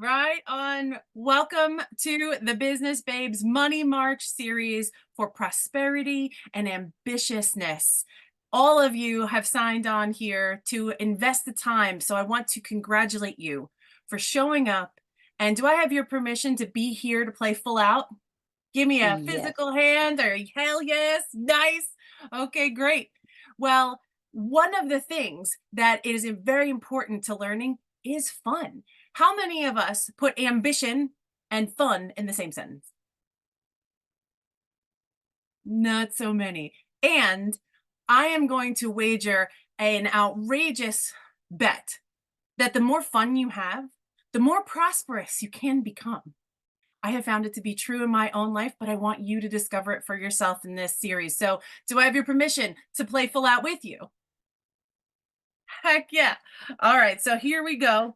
Right on. Welcome to the Business Babes Money March series for prosperity and ambitiousness. All of you have signed on here to invest the time. So I want to congratulate you for showing up. And do I have your permission to be here to play full out? Give me a Yes. physical hand or hell yes. Nice. Okay, great. Well, one of the things that is very important to learning is fun. How many of us put ambition and fun in the same sentence? Not so many. And I am going to wager an outrageous bet that the more fun you have, the more prosperous you can become. I have found it to be true in my own life, but I want you to discover it for yourself in this series. So, do I have your permission to play full out with you? Heck yeah. All right. So, here we go.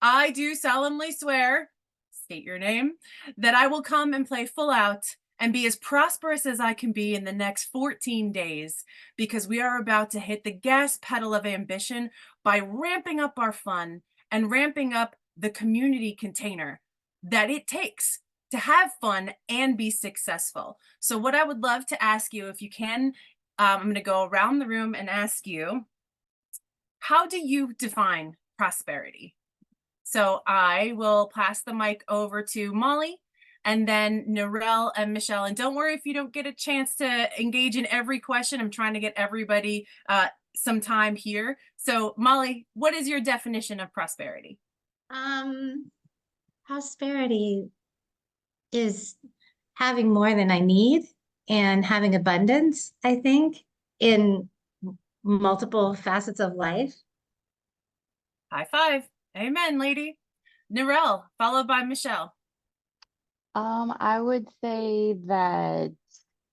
I do solemnly swear, state your name, that I will come and play full out and be as prosperous as I can be in the next 14 days because we are about to hit the gas pedal of ambition by ramping up our fun and ramping up the community container that it takes to have fun and be successful. So, what I would love to ask you, if you can, I'm going to go around the room and ask you, how do you define prosperity? So I will pass the mic over to Molly and then Narelle and Michelle. And don't worry if you don't get a chance to engage in every question. I'm trying to get everybody some time here. So, Molly, what is your definition of prosperity? Um, Prosperity is having more than I need and having abundance, I think, in multiple facets of life. High five. Amen, lady. Narelle, followed by Michelle. I would say that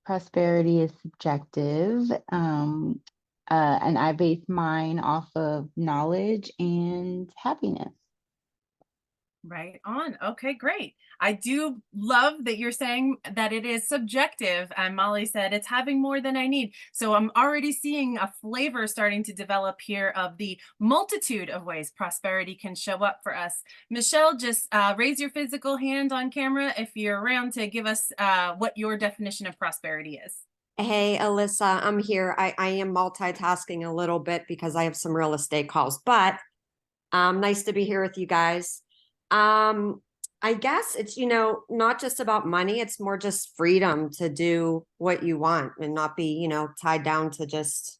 prosperity is subjective. And I base mine off of knowledge and happiness. Right on. Okay, great. I do love that you're saying that it is subjective. And Molly said it's having more than I need. So I'm already seeing a flavor starting to develop here of the multitude of ways prosperity can show up for us. Michelle, just raise your physical hand on camera if you're around to give us what your definition of prosperity is. Hey, Alyssa, I'm here. I am multitasking a little bit because I have some real estate calls, but nice to be here with you guys. I guess it's, not just about money. It's more just freedom to do what you want and not be, tied down to just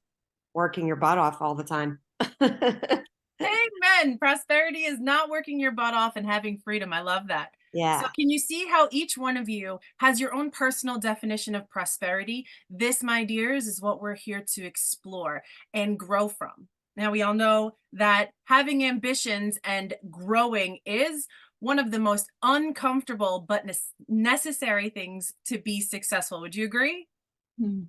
working your butt off all the time. Amen. Prosperity is not working your butt off and having freedom. I love that. So Yeah. can you see how each one of you has your own personal definition of prosperity? This, my dears, is what we're here to explore and grow from. Now, we all know that having ambitions and growing is one of the most uncomfortable but necessary things to be successful. Would you agree? Hmm.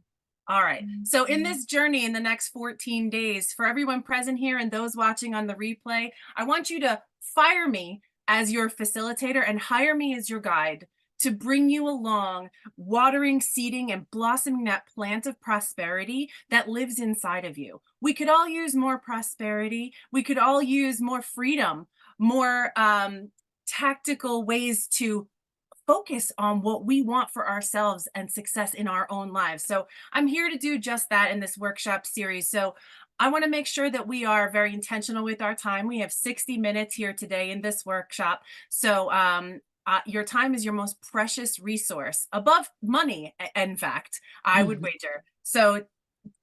All right. So in this journey in the next 14 days, for everyone present here and those watching on the replay, I want you to fire me as your facilitator and hire me as your guide to bring you along, watering, seeding, and blossoming that plant of prosperity that lives inside of you. We could all use more prosperity. We could all use more freedom, more tactical ways to focus on what we want for ourselves and success in our own lives. So I'm here to do just that in this workshop series. So I want to make sure that we are very intentional with our time. We have 60 minutes here today in this workshop. So your time is your most precious resource above money, in fact, I would wager. So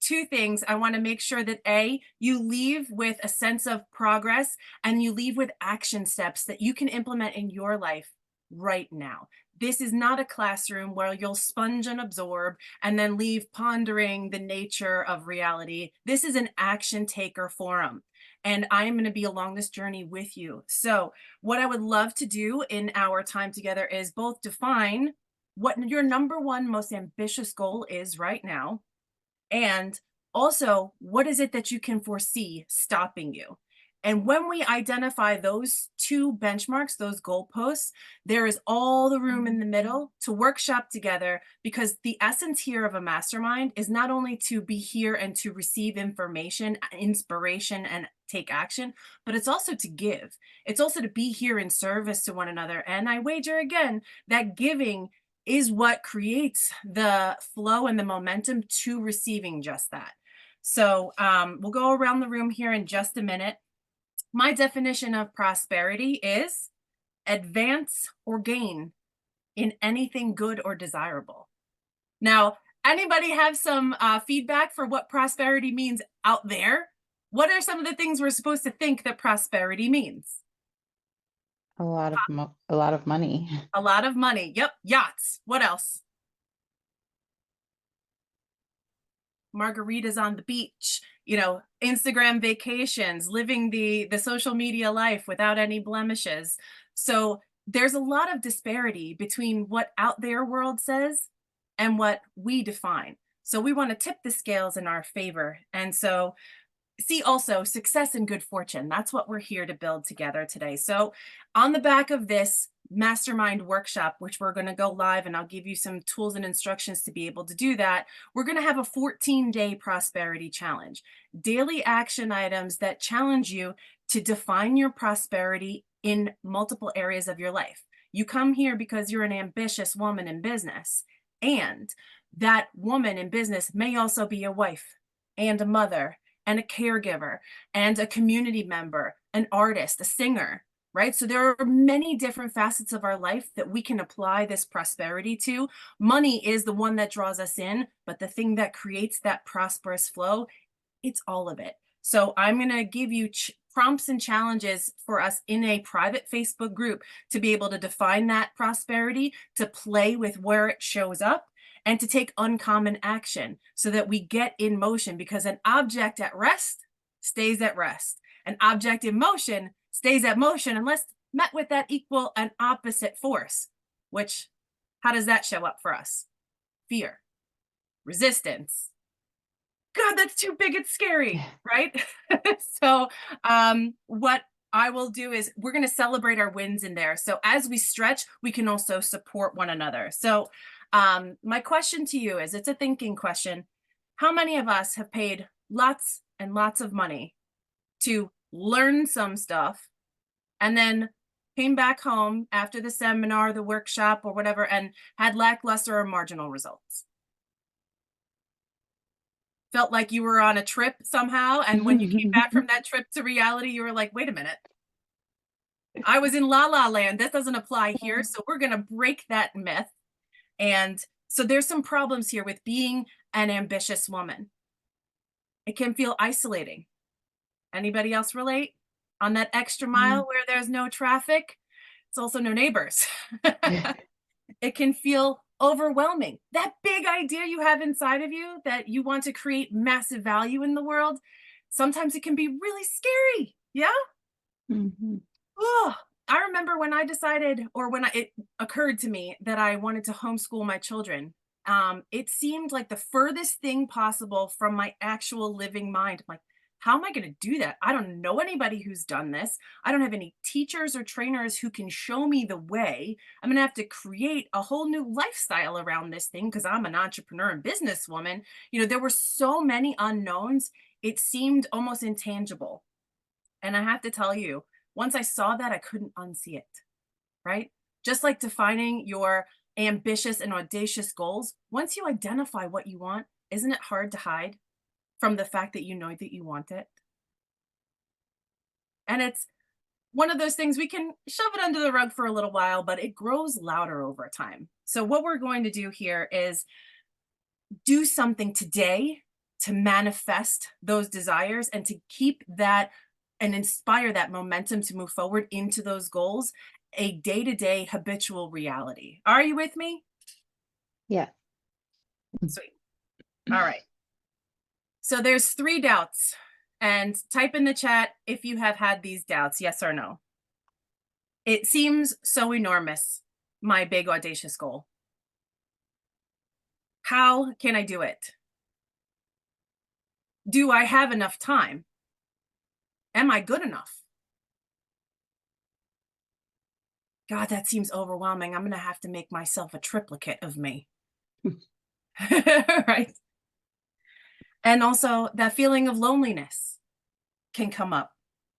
two things. I want to make sure that A, you leave with a sense of progress and you leave with action steps that you can implement in your life right now. This is not a classroom where you'll sponge and absorb and then leave pondering the nature of reality. This is an action taker forum. And I am going to be along this journey with you. So, what I would love to do in our time together is both define what your number one most ambitious goal is right now, and also, what is it that you can foresee stopping you? And when we identify those two benchmarks, those goalposts, there is all the room in the middle to workshop together, because the essence here of a mastermind is not only to be here and to receive information, inspiration, and take action, but it's also to give. It's also to be here in service to one another. And I wager again that giving is what creates the flow and the momentum to receiving just that. So we'll go around the room here in just a minute. My definition of prosperity is advance or gain in anything good or desirable. Now, anybody have some feedback for what prosperity means out there? What are some of the things we're supposed to think that prosperity means? A lot of money. A lot of money. Yep. Yachts. What else? Margaritas on the beach, you know, Instagram vacations, living the social media life without any blemishes. So there's a lot of disparity between what out there world says and what we define. So we want to tip the scales in our favor. And so see also success and good fortune. That's what we're here to build together today. So on the back of this mastermind workshop, which we're going to go live, and I'll give you some tools and instructions to be able to do that, we're going to have a 14-day prosperity challenge, daily action items that challenge you to define your prosperity in multiple areas of your life. You come here because you're an ambitious woman in business, and that woman in business may also be a wife and a mother and a caregiver and a community member, an artist, a singer, right? So there are many different facets of our life that we can apply this prosperity to. Money is the one that draws us in, but the thing that creates that prosperous flow, it's all of it. So I'm going to give you prompts and challenges for us in a private Facebook group to be able to define that prosperity, to play with where it shows up, and to take uncommon action so that we get in motion, because an object at rest stays at rest. An object in motion stays at motion unless met with that equal and opposite force, which, how does that show up for us? Fear, resistance. God, that's too big, it's scary, right? So what I will do is we're going to celebrate our wins in there. So as we stretch, we can also support one another. So my question to you is, it's a thinking question. How many of us have paid lots and lots of money to learn some stuff and then came back home after the seminar, the workshop, or whatever, and had lackluster or marginal results? Felt like you were on a trip somehow, and when you came back from that trip to reality, you were like, wait a minute, I was in la la land. This doesn't apply here. So we're going to break that myth. And so there's some problems here with being an ambitious woman. It can feel isolating. Anybody else relate? On that extra mile where there's no traffic, it's also no neighbors. It can feel overwhelming. That big idea you have inside of you that you want to create massive value in the world, sometimes it can be really scary. Yeah? Oh, I remember when I decided, or when it occurred to me that I wanted to homeschool my children. It seemed like the furthest thing possible from my actual living mind. I'm like, how am I going to do that? I don't know anybody who's done this. I don't have any teachers or trainers who can show me the way. I'm going to have to create a whole new lifestyle around this thing because I'm an entrepreneur and businesswoman. You know, there were so many unknowns. It seemed almost intangible. And I have to tell you, once I saw that, I couldn't unsee it, right? Just like defining your ambitious and audacious goals, once you identify what you want, isn't it hard to hide from the fact that you know that you want it? And it's one of those things we can shove it under the rug for a little while, but it grows louder over time. So what we're going to do here is do something today to manifest those desires and to keep that and inspire that momentum to move forward into those goals, a day-to-day habitual reality. Are you with me? Yeah. Sweet. All right. So there's 3 doubts, and type in the chat if you have had these doubts, yes or no. It seems so enormous, my big audacious goal. How can I do it? Do I have enough time? Am I good enough? God, that seems overwhelming. I'm going to have to make myself a triplicate of me. Right? And also that feeling of loneliness can come up.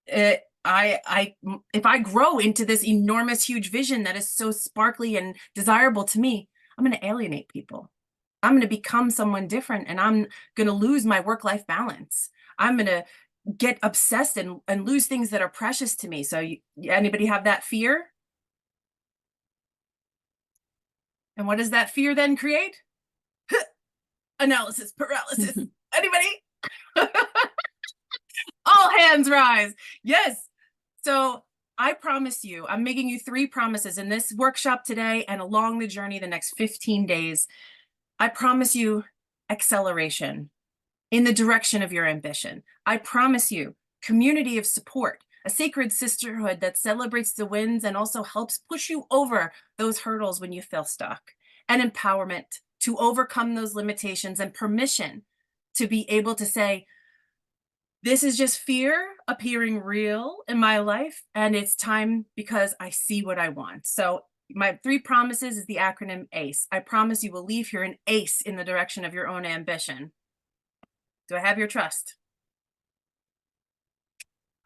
if I grow into this enormous, huge vision that is so sparkly and desirable to me, I'm going to alienate people. I'm going to become someone different, and I'm going to lose my work-life balance. I'm going to get obsessed and lose things that are precious to me. So anybody have that fear? And what does that fear then create? Analysis paralysis. Anybody? All hands rise. Yes. So I promise you, I'm making you 3 promises in this workshop today and along the journey the next 15 days. I promise you acceleration in the direction of your ambition. I promise you community of support, a sacred sisterhood that celebrates the wins and also helps push you over those hurdles when you feel stuck, and empowerment to overcome those limitations, and permission to be able to say, this is just fear appearing real in my life, and it's time because I see what I want. So my 3 promises is the acronym ACE. I promise you will leave here an ace in the direction of your own ambition. Do I have your trust?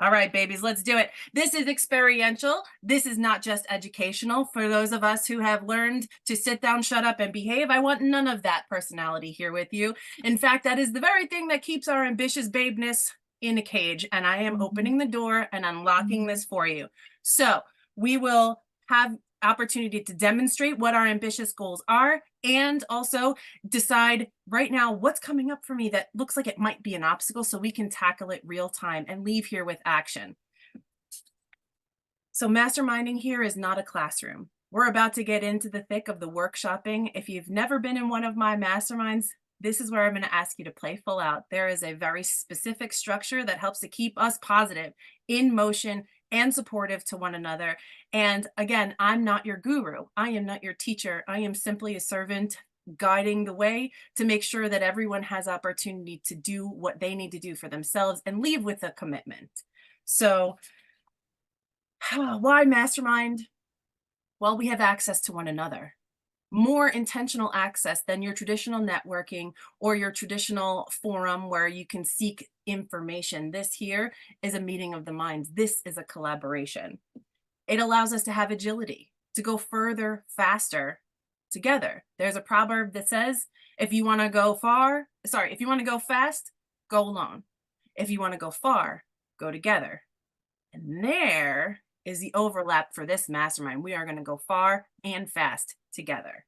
All right, babies, let's do it. This is experiential. This is not just educational. For those of us who have learned to sit down, shut up, and behave, I want none of that personality here with you. In fact, that is the very thing that keeps our ambitious babeness in a cage. And I am opening the door and unlocking this for you. So we will have opportunity to demonstrate what our ambitious goals are, and also decide right now what's coming up for me that looks like it might be an obstacle, so we can tackle it real time and leave here with action. So masterminding here is not a classroom. We're about to get into the thick of the workshopping. If you've never been in one of my masterminds, this is where I'm going to ask you to play full out. There is a very specific structure that helps to keep us positive, in motion, and supportive to one another. And again, I'm not your guru. I am not your teacher. I am simply a servant guiding the way to make sure that everyone has opportunity to do what they need to do for themselves and leave with a commitment. So why mastermind? Well, we have access to one another. More intentional access than your traditional networking or your traditional forum where you can seek information. This here is a meeting of the minds. This is a collaboration. It allows us to have agility, to go further, faster together. There's a proverb that says, if you want to go fast, go alone. If you want to go far, go together. And there is the overlap for this mastermind. We are going to go far and fast together.